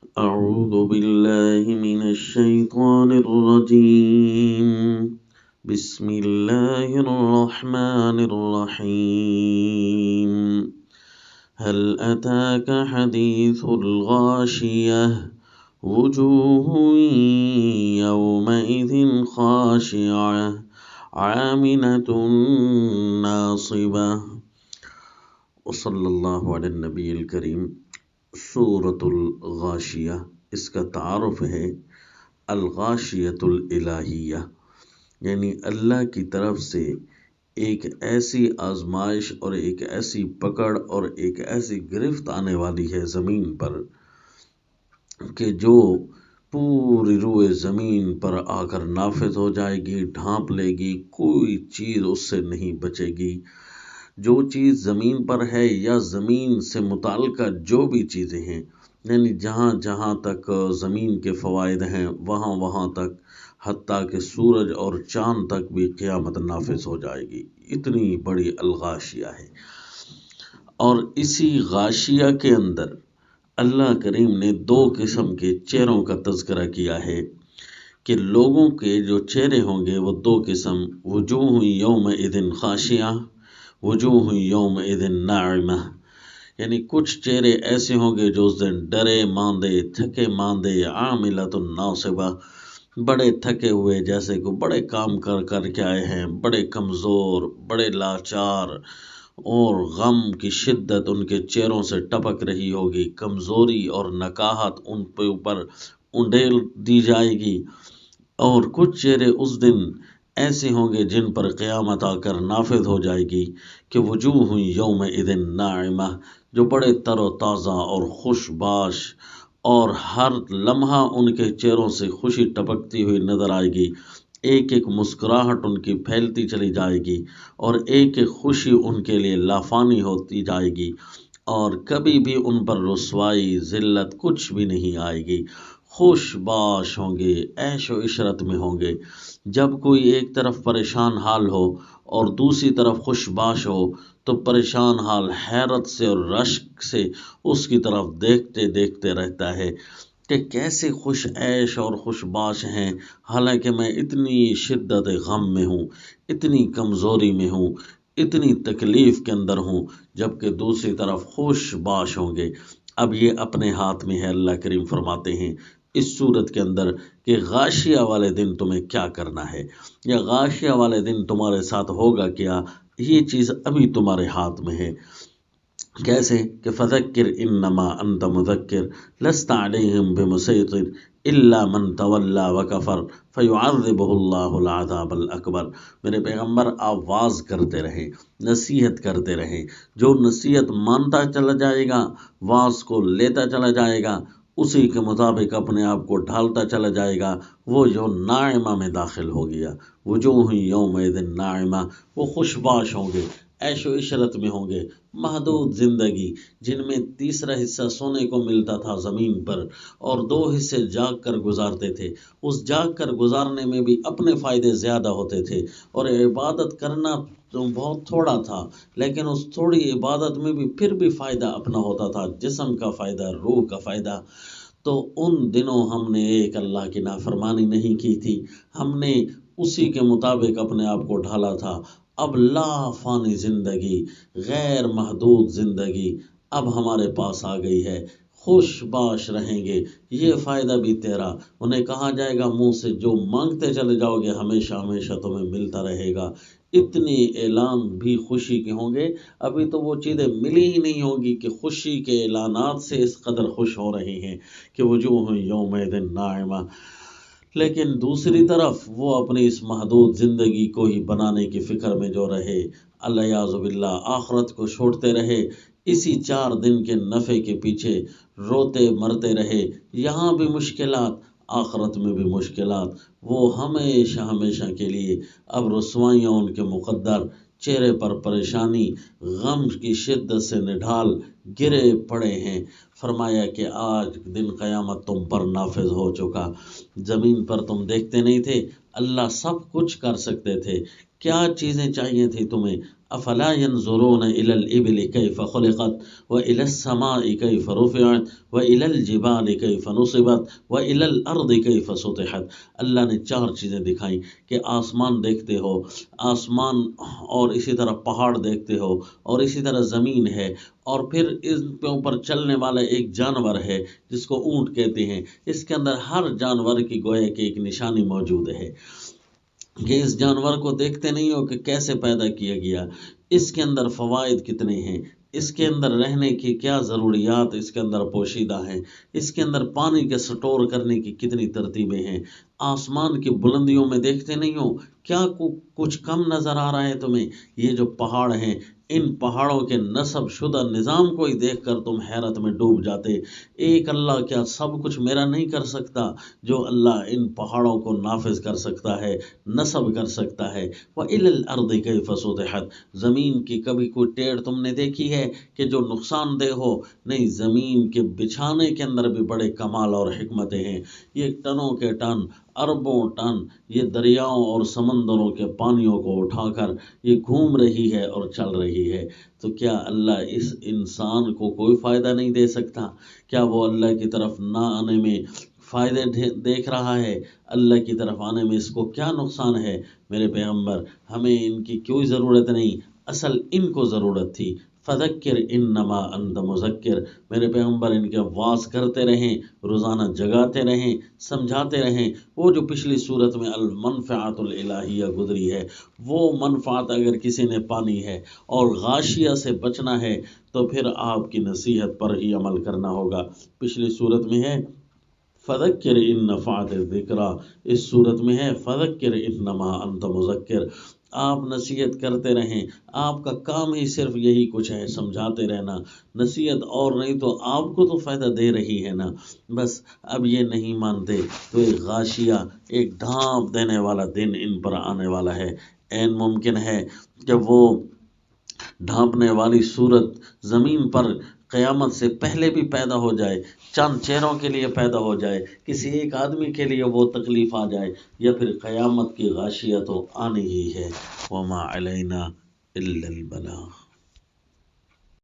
أعوذ بالله من الشيطان الرجيم بسم الله الرحمن الرحيم هل أتاك حديث الغاشية وجوه يومئذ خاشعة عاملة ناصبة وصلی اللہ علی النبی الکریم۔ سورۃ الغاشیہ، اس کا تعارف ہے الغاشیۃ الالہیہ، یعنی اللہ کی طرف سے ایک ایسی آزمائش اور ایک ایسی پکڑ اور ایک ایسی گرفت آنے والی ہے زمین پر کہ جو پوری روئے زمین پر آ کر نافذ ہو جائے گی، ڈھانپ لے گی، کوئی چیز اس سے نہیں بچے گی۔ جو چیز زمین پر ہے یا زمین سے متعلقہ جو بھی چیزیں ہیں، یعنی جہاں جہاں تک زمین کے فوائد ہیں وہاں وہاں تک، حتیٰ کہ سورج اور چاند تک بھی قیامت نافذ ہو جائے گی۔ اتنی بڑی الغاشیہ ہے۔ اور اسی غاشیہ کے اندر اللہ کریم نے دو قسم کے چہروں کا تذکرہ کیا ہے کہ لوگوں کے جو چہرے ہوں گے وہ دو قسم، وجوہ یومئذ خاشعہ وجوہ یومئذ ناعمہ، یعنی کچھ چہرے ایسے ہوں گے جو اس دن ڈرے ماندے، تھکے ماندے، عاملۃ ناصبہ، بڑے تھکے ہوئے، جیسے کہ بڑے کام کر کر کے آئے ہیں، بڑے کمزور، بڑے لاچار، اور غم کی شدت ان کے چہروں سے ٹپک رہی ہوگی، کمزوری اور نکاہت ان پہ اوپر انڈیل دی جائے گی۔ اور کچھ چہرے اس دن ایسے ہوں گے جن پر قیامت آ کر نافذ ہو جائے گی کہ وجوہ یومئذ ناعمہ، جو بڑے تر و تازہ اور خوش باش، اور ہر لمحہ ان کے چہروں سے خوشی ٹپکتی ہوئی نظر آئے گی، ایک ایک مسکراہٹ ان کی پھیلتی چلی جائے گی، اور ایک ایک خوشی ان کے لیے لافانی ہوتی جائے گی، اور کبھی بھی ان پر رسوائی ذلت کچھ بھی نہیں آئے گی۔ خوش باش ہوں گے، عیش و عشرت میں ہوں گے۔ جب کوئی ایک طرف پریشان حال ہو اور دوسری طرف خوش باش ہو تو پریشان حال حیرت سے اور رشک سے اس کی طرف دیکھتے دیکھتے رہتا ہے کہ کیسے خوش عیش اور خوش باش ہیں، حالانکہ میں اتنی شدت غم میں ہوں، اتنی کمزوری میں ہوں، اتنی تکلیف کے اندر ہوں، جبکہ دوسری طرف خوش باش ہوں گے۔ اب یہ اپنے ہاتھ میں ہے۔ اللہ کریم فرماتے ہیں اس صورت کے اندر کہ غاشیہ والے دن تمہیں کیا کرنا ہے، یا غاشیہ والے دن تمہارے ساتھ ہوگا کیا، یہ چیز ابھی تمہارے ہاتھ میں ہے۔ کیسے کہ فذکر انما انت مذکر لست علیہم بمسیطر الا من تولی وکفر فیعذبہ اللہ العذاب الاکبر۔ میرے پیغمبر آپ واعظ کرتے رہیں، نصیحت کرتے رہیں، جو نصیحت مانتا چلا جائے گا، واعظ کو لیتا چلا جائے گا، اسی کے مطابق اپنے آپ کو ڈھالتا چلا جائے گا، وہ جو ناعمہ میں داخل ہو گیا۔ وجوہ یومئذ ناعمہ، وہ خوش باش ہوں گے، عیش و عشرت میں ہوں گے، محدود زندگی، جن میں تیسرا حصہ سونے کو ملتا تھا زمین پر اور دو حصے جاگ کر گزارتے تھے۔ اس جاگ کر گزارنے میں بھی اپنے فائدے زیادہ ہوتے تھے، اور عبادت کرنا تو بہت تھوڑا تھا، لیکن اس تھوڑی عبادت میں بھی پھر بھی فائدہ اپنا ہوتا تھا، جسم کا فائدہ، روح کا فائدہ۔ تو ان دنوں ہم نے ایک اللہ کی نافرمانی نہیں کی تھی، ہم نے اسی کے مطابق اپنے آپ کو ڈھالا تھا۔ اب لا فانی زندگی، غیر محدود زندگی اب ہمارے پاس آ گئی ہے، خوش باش رہیں گے، یہ فائدہ بھی تیرا۔ انہیں کہا جائے گا منہ سے جو مانگتے چلے جاؤ گے ہمیشہ ہمیشہ تمہیں ملتا رہے گا۔ اتنی اعلان بھی خوشی کے ہوں گے، ابھی تو وہ چیزیں ملی ہی نہیں ہوں گی کہ خوشی کے اعلانات سے اس قدر خوش ہو رہے ہیں کہ وجوہ یومئذ ناعمہ۔ لیکن دوسری طرف وہ اپنی اس محدود زندگی کو ہی بنانے کی فکر میں جو رہے، الیاذ باللہ آخرت کو چھوڑتے رہے، اسی 4 دن کے نفع کے پیچھے روتے مرتے رہے، یہاں بھی مشکلات، آخرت میں بھی مشکلات، وہ ہمیشہ ہمیشہ کے لیے اب رسوائیاں ان کے مقدر، چہرے پر پریشانی، غم کی شدت سے نڈھال گرے پڑے ہیں۔ فرمایا کہ آج دن قیامت تم پر نافذ ہو چکا۔ زمین پر تم دیکھتے نہیں تھے، اللہ سب کچھ کر سکتے تھے، کیا چیزیں چاہیے تھی تمہیں، افلا ينظرون الى الابل كيف خلقت والى السماء كيف رفعت والى الجبال كيف نصبت والى الارض كيف سطحت. اللہ نے چار چیزیں دکھائیں کہ آسمان دیکھتے ہو، آسمان اور اسی طرح پہاڑ دیکھتے ہو اور اسی طرح زمین ہے، اور پھر اس کے اوپر چلنے والا ایک جانور ہے جس کو اونٹ کہتے ہیں. اس کے اندر ہر جانور کی گویا کہ ایک نشانی موجود ہے کہ اس جانور کو دیکھتے نہیں ہو کہ کیسے پیدا کیا گیا، اس کے اندر فوائد کتنے ہیں، اس کے اندر رہنے کی کیا ضروریات اس کے اندر پوشیدہ ہیں، اس کے اندر پانی کے سٹور کرنے کی کتنی ترتیبیں ہیں. آسمان کی بلندیوں میں دیکھتے نہیں ہو کیا کچھ کم نظر آ رہا ہے تمہیں؟ یہ جو پہاڑ ہیں، ان پہاڑوں کے نصب شدہ نظام کو ہی دیکھ کر تم حیرت میں ڈوب جاتے. ایک اللہ کیا سب کچھ میرا نہیں کر سکتا؟ جو اللہ ان پہاڑوں کو نافذ کر سکتا ہے، نصب کر سکتا ہے. وَإِلَى الْأَرْضِ كَيْفَ سُطِحَتْ، زمین کی کبھی کوئی ٹیڑھ تم نے دیکھی ہے کہ جو نقصان دہ ہو؟ نہیں، زمین کے بچھانے کے اندر بھی بڑے کمال اور حکمتیں ہیں. یہ ٹنوں کے ٹن، اربوں ٹن یہ دریاؤں اور سمندروں کے پانیوں کو اٹھا کر یہ گھوم رہی ہے اور چل رہی ہے. تو کیا اللہ اس انسان کو کوئی فائدہ نہیں دے سکتا؟ کیا وہ اللہ کی طرف نہ آنے میں فائدے دیکھ رہا ہے؟ اللہ کی طرف آنے میں اس کو کیا نقصان ہے؟ میرے پیغمبر، ہمیں ان کی کوئی ضرورت نہیں، اصل ان کو ضرورت تھی. فذکر انما انت مذکر، میرے پیغمبر ان کے واعظ کرتے رہیں، روزانہ جگاتے رہیں، سمجھاتے رہیں. وہ جو پچھلی صورت میں المنفعت الالہیہ گزری ہے، وہ منفعت اگر کسی نے پانی ہے اور غاشیہ سے بچنا ہے تو پھر آپ کی نصیحت پر ہی عمل کرنا ہوگا. پچھلی صورت میں ہے فذکر ان نفعت الذکریٰ، اس صورت میں ہے فذکر انما انت مذکر. آپ نصیحت کرتے رہیں، آپ کا کام ہی صرف یہی کچھ ہے، سمجھاتے رہنا. نصیحت اور نہیں تو آپ کو تو فائدہ دے رہی ہے نا. بس اب یہ نہیں مانتے تو ایک غاشیہ، ایک ڈھانپ دینے والا دن ان پر آنے والا ہے. عین ممکن ہے جب وہ ڈھانپنے والی صورت زمین پر قیامت سے پہلے بھی پیدا ہو جائے، چند چہروں کے لیے پیدا ہو جائے، کسی ایک آدمی کے لیے وہ تکلیف آ جائے، یا پھر قیامت کی غاشیہ تو آنی ہی ہے. وما علینا الا البلاغ.